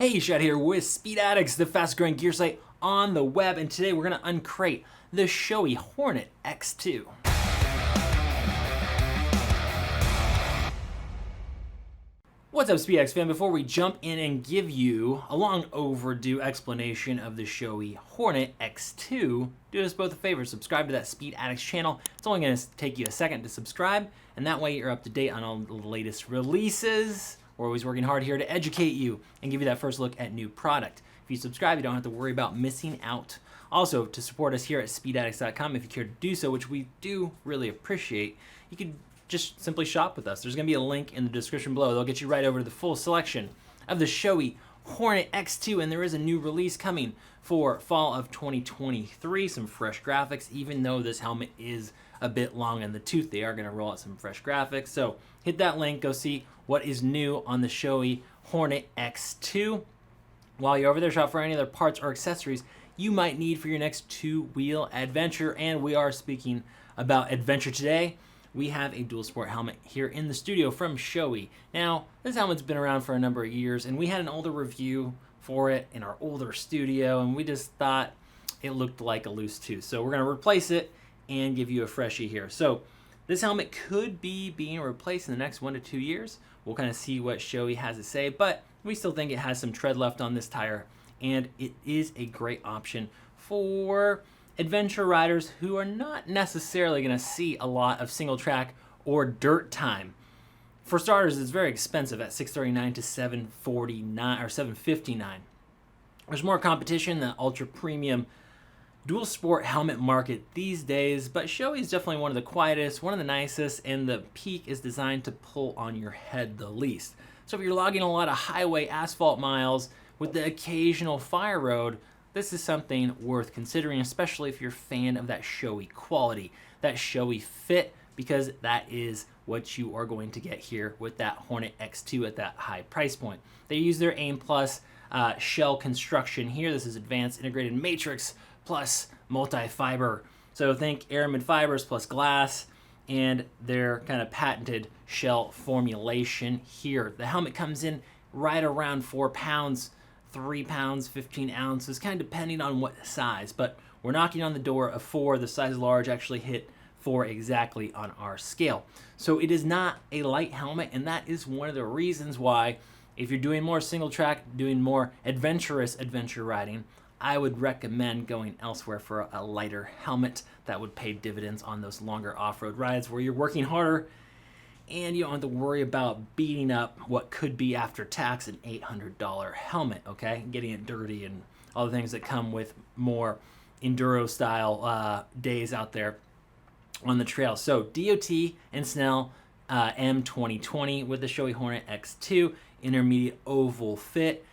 Hey, Shad here with Speed Addicts, the fastest growing gear site on the web, and today we're going to uncrate the Shoei Hornet X2. What's up, Speed Addicts fan? Before we jump in and give you a long overdue explanation of the Shoei Hornet X2, do us both a favor, subscribe to that Speed Addicts channel. It's only going to take you a second to subscribe, and that way you're up to date on all the latest releases. We're always working hard here to educate you and give you that first look at new product. If you subscribe, you don't have to worry about missing out. Also, to support us here at speedaddicts.com, if you care to do so, which we do really appreciate, you can just simply shop with us. There's going to be a link in the description below. They'll get you right over to the full selection of the Shoei Hornet X2, and there is a new release coming for fall of 2023. Some fresh graphics, even though this helmet is a bit long in the tooth, they are going to roll out some fresh graphics. So hit that link, go see what is new on the Shoei Hornet X2. While you're over there, shop for any other parts or accessories you might need for your next two-wheel adventure. And we are speaking about adventure today. We have a dual sport helmet here in the studio from Shoei. Now, this helmet's been around for a number of years, and we had an older review for it in our older studio, and we just thought it looked like a loose tooth. So we're going to replace it and give you a freshie here. So this helmet could be being replaced in the next 1 to 2 years. We'll kind of see what Shoei has to say, but we still think it has some tread left on this tire, and it is a great option for adventure riders who are not necessarily going to see a lot of single track or dirt time. For starters, it's very expensive at $639 to $749 or $759. There's more competition in the ultra premium dual sport helmet market these days, but Shoei is definitely one of the quietest, one of the nicest, and the peak is designed to pull on your head the least. So if you're logging a lot of highway asphalt miles with the occasional fire road, this is something worth considering, especially if you're a fan of that Shoei quality, that Showy Fit, because that is what you are going to get here with that Hornet X2 at that high price point. They use their AIM Plus shell construction here. This is advanced integrated matrix plus multi-fiber. So think aramid fibers plus glass and their kind of patented shell formulation here. The helmet comes in right around 4 pounds, 3 pounds, 15 ounces, kind of depending on what size, but we're knocking on the door of 4. The size large actually hit 4 exactly on our scale. So it is not a light helmet, and that is one of the reasons why, if you're doing more single track, doing more adventurous adventure riding, I would recommend going elsewhere for a lighter helmet that would pay dividends on those longer off-road rides where you're working harder and you don't have to worry about beating up what could be after tax an $800 helmet, okay? Getting it dirty and all the things that come with more enduro-style days out there on the trail. So DOT and Snell M2020 with the Shoei Hornet X2, intermediate oval fit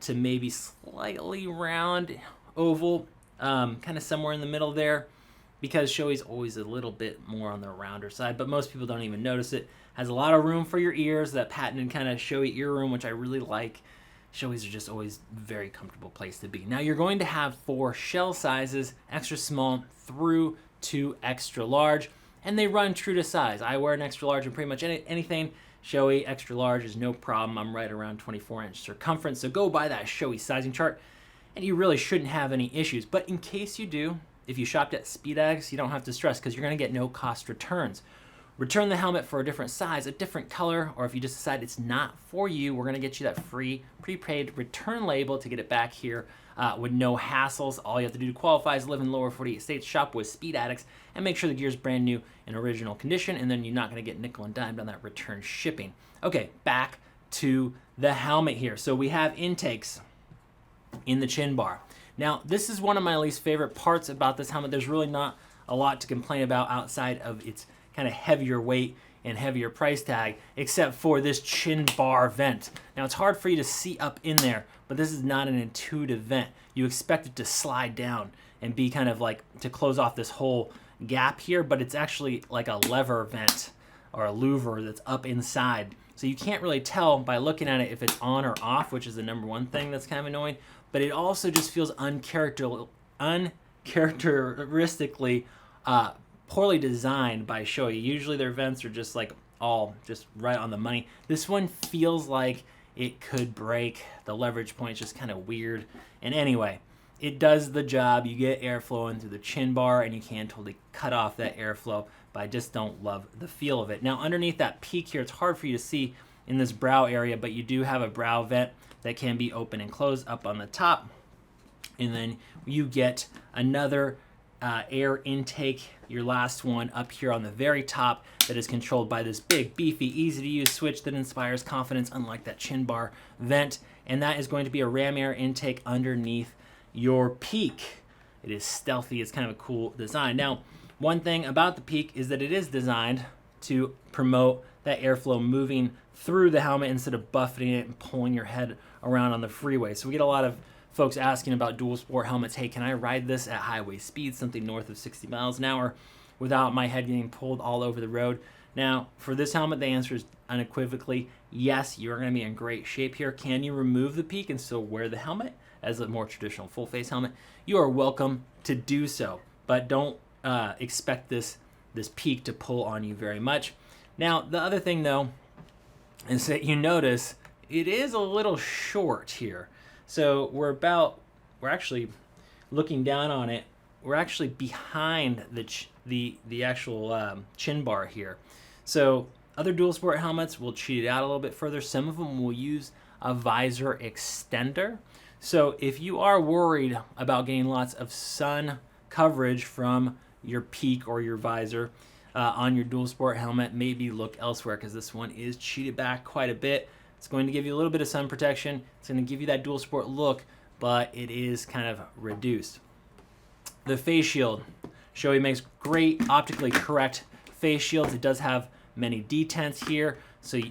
to maybe slightly round oval, kind of somewhere in the middle there, because Shoei's always a little bit more on the rounder side, but most people don't even notice it. Has a lot of room for your ears, that patented kind of Shoei ear room, which I really like. Shoei's are just always a very comfortable place to be. Now you're going to have 4 shell sizes, extra small through to extra large, and they run true to size. I wear an extra large in pretty much anything. Shoei extra large is no problem. I'm right around 24-inch circumference, so go buy that Shoei sizing chart, and you really shouldn't have any issues. But in case you do, if you shopped at Speed Addicts, you don't have to stress because you're going to get no cost returns. Return the helmet for a different size, a different color, or if you just decide it's not for you, we're going to get you that free prepaid return label to get it back here with no hassles. All you have to do to qualify is live in lower 48 states, shop with Speed Addicts, and make sure the gear is brand new in original condition, and then you're not going to get nickel and dimed on that return shipping. Okay, back to the helmet here. So we have intakes in the chin bar. Now, this is one of my least favorite parts about this helmet. There's really not a lot to complain about outside of its kind of heavier weight and heavier price tag, except for this chin bar vent. Now, it's hard for you to see up in there, but this is not an intuitive vent. You expect it to slide down and be kind of like to close off this whole gap here, but it's actually like a lever vent or a louver that's up inside. So you can't really tell by looking at it if it's on or off, which is the number one thing that's kind of annoying. But it also just feels uncharacteristically poorly designed by Shoei. Usually their vents are just like all just right on the money. This one feels like it could break. The leverage point is just kind of weird. And anyway, it does the job. You get airflow in through the chin bar, and you can totally cut off that airflow, but I just don't love the feel of it. Now, underneath that peak here, it's hard for you to see in this brow area, but you do have a brow vent that can be open and closed up on the top. And then you get another air intake, your last one up here on the very top, that is controlled by this big, beefy, easy to use switch that inspires confidence, unlike that chin bar vent. And that is going to be a ram air intake underneath your peak. It is stealthy. It's kind of a cool design. Now, one thing about the peak is that it is designed to promote that airflow moving through the helmet instead of buffeting it and pulling your head around on the freeway. So we get a lot of folks asking about dual sport helmets. Hey, can I ride this at highway speed, something north of 60 miles an hour, without my head getting pulled all over the road? Now, for this helmet, the answer is unequivocally yes. You're going to be in great shape here. Can you remove the peak and still wear the helmet as a more traditional full face helmet? You are welcome to do so, but don't expect this peak to pull on you very much. Now, the other thing though is that you notice it is a little short here. So we're actually looking down on it. We're actually behind the actual chin bar here. So other dual sport helmets will cheat it out a little bit further. Some of them will use a visor extender. So if you are worried about getting lots of sun coverage from your peak or your visor on your dual sport helmet, maybe look elsewhere, because this one is cheated back quite a bit. It's going to give you a little bit of sun protection. It's going to give you that dual sport look, but it is kind of reduced. The face shield. Shoei makes great optically correct face shields. It does have many detents here,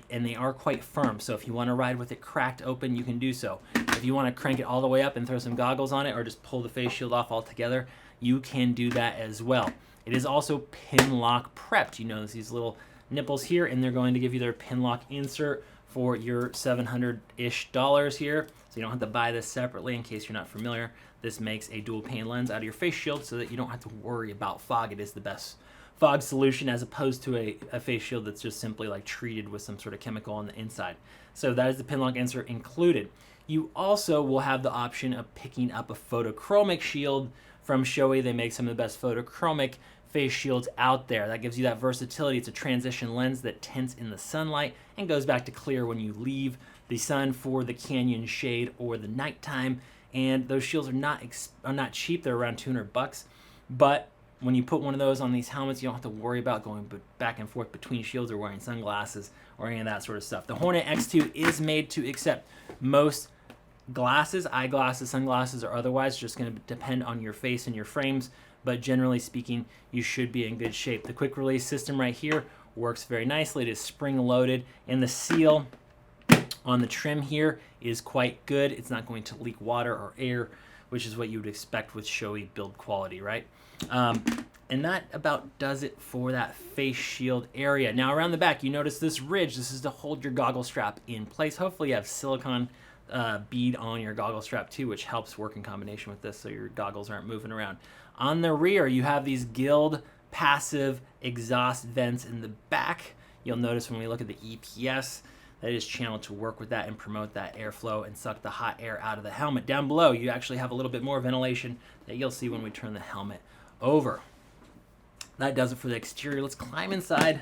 and they are quite firm. So if you want to ride with it cracked open, you can do so. If you want to crank it all the way up and throw some goggles on it, or just pull the face shield off altogether, you can do that as well. It is also pin lock prepped. You notice these little nipples here, and they're going to give you their pin lock insert for your $700-ish here. So you don't have to buy this separately. In case you're not familiar, this makes a dual pane lens out of your face shield so that you don't have to worry about fog. It is the best fog solution, as opposed to a face shield that's just simply like treated with some sort of chemical on the inside. So that is the pin lock insert included. You also will have the option of picking up a photochromic shield from Shoei. They make some of the best photochromic face shields out there. That gives you that versatility. It's a transition lens that tints in the sunlight and goes back to clear when you leave the sun for the canyon shade or the nighttime. And those shields are not cheap. They're around $200, but when you put one of those on these helmets, you don't have to worry about going back and forth between shields or wearing sunglasses or any of that sort of stuff. The Hornet X2 is made to accept most glasses, eyeglasses, sunglasses, or otherwise. Just going to depend on your face and your frames, but generally speaking, you should be in good shape. The quick release system right here works very nicely. It is spring loaded, and the seal on the trim here is quite good. It's not going to leak water or air, which is what you would expect with Shoei build quality, right? And that about does it for that face shield area. Now around the back, you notice this ridge. This is to hold your goggle strap in place. Hopefully you have silicone bead on your goggle strap too, which helps work in combination with this so your goggles aren't moving around. On the rear, you have these Guild passive exhaust vents in the back. You'll notice when we look at the EPS, that is channeled to work with that and promote that airflow and suck the hot air out of the helmet. Down below, you actually have a little bit more ventilation that you'll see when we turn the helmet over. That does it for the exterior. Let's climb inside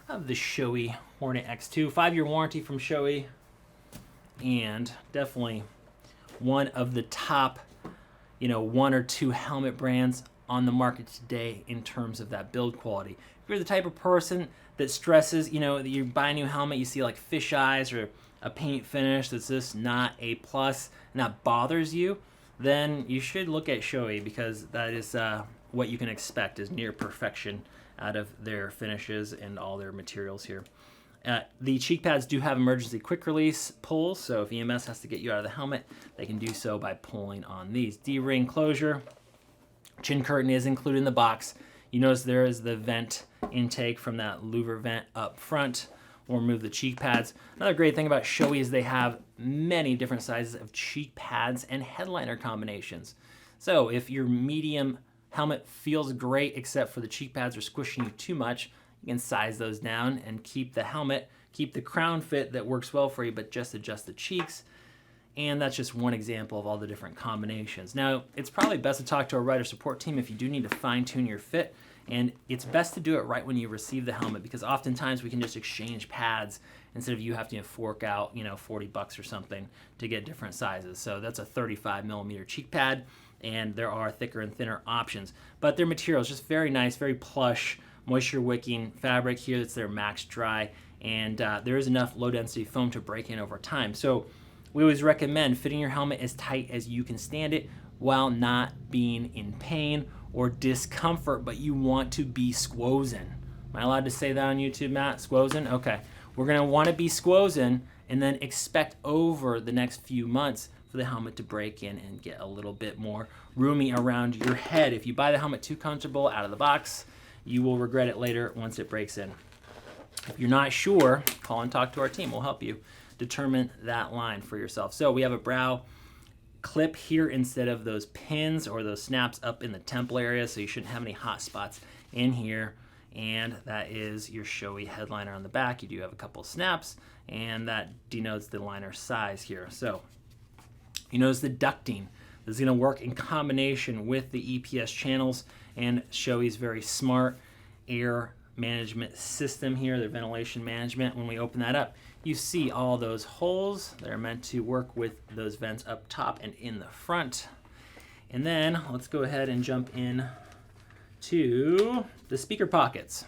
of the Shoei Hornet X2. 5-year warranty from Shoei, and definitely one of the top, 1 or 2 helmet brands on the market today in terms of that build quality. If you're the type of person that stresses, that you buy a new helmet, you see like fish eyes or a paint finish that's just not A+, and that bothers you, then you should look at Shoei, because that is what you can expect is near perfection out of their finishes and all their materials here. The cheek pads do have emergency quick release pulls, so if EMS has to get you out of the helmet, they can do so by pulling on these. D-ring closure. Chin curtain is included in the box. You notice there is the vent intake from that louver vent up front. We'll remove the cheek pads. Another great thing about Shoei is they have many different sizes of cheek pads and headliner combinations. So if your medium helmet feels great except for the cheek pads are squishing you too much, you can size those down and keep the helmet keep the crown fit that works well for you, but just adjust the cheeks. And that's just one example of all the different combinations. Now, it's probably best to talk to a rider support team if you do need to fine-tune your fit. And it's best to do it right when you receive the helmet, because oftentimes we can just exchange pads instead of you having to fork out, $40 or something to get different sizes. So that's a 35mm cheek pad, and there are thicker and thinner options. But their material is just very nice, very plush, moisture wicking fabric here. That's their max dry, and there is enough low density foam to break in over time. So we always recommend fitting your helmet as tight as you can stand it while not being in pain or discomfort, but you want to be squozen. Am I allowed to say that on YouTube, Matt? Squozen? Okay. We're gonna wanna be squozen and then expect over the next few months for the helmet to break in and get a little bit more roomy around your head. If you buy the helmet too comfortable out of the box, you will regret it later once it breaks in. If you're not sure, call and talk to our team. We'll help you determine that line for yourself. So we have a brow clip here instead of those pins or those snaps up in the temple area, so you shouldn't have any hot spots in here. And that is your Showy headliner on the back. You do have a couple of snaps, and that denotes the liner size here. So you notice the ducting. This is going to work in combination with the EPS channels and Showy's very smart air management system here, their ventilation management. When we open that up, you see all those holes that are meant to work with those vents up top and in the front. And then let's go ahead and jump in to the speaker pockets.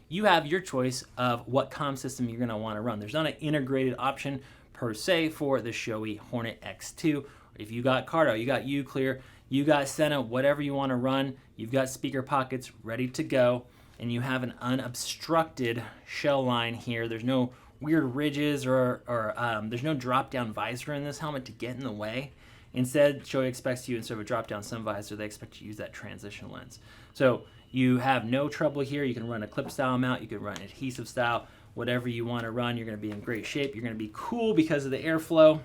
You have your choice of what comm system you're going to want to run. There's not an integrated option per se for the Shoei Hornet X2. If you got Cardo, you got Uclear, you got Sena, whatever you want to run, you've got speaker pockets ready to go, and you have an unobstructed shell line here. There's no weird ridges or there's no drop-down visor in this helmet to get in the way. Instead, Shoei expects you, instead of a drop-down sun visor, they expect you to use that transition lens. So you have no trouble here. You can run a clip style mount, you can run adhesive style, whatever you want to run. You're going to be in great shape. You're going to be cool because of the airflow,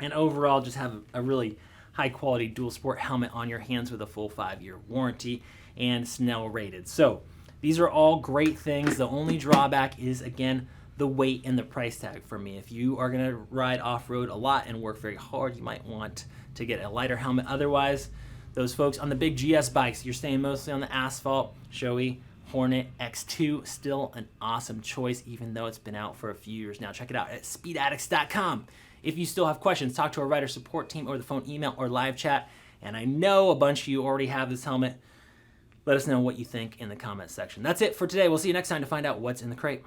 and overall just have a really high quality dual sport helmet on your hands with a full 5-year warranty and Snell rated. So these are all great things. The only drawback is, again, the weight and the price tag for me. If you are going to ride off-road a lot and work very hard, you might want to get a lighter helmet. Otherwise, those folks on the big GS bikes, you're staying mostly on the asphalt. Shoei Hornet X2, still an awesome choice, even though it's been out for a few years now. Check it out at speedaddicts.com. If you still have questions, talk to our rider support team over the phone, email, or live chat. And I know a bunch of you already have this helmet. Let us know what you think in the comments section. That's it for today. We'll see you next time to find out what's in the crate.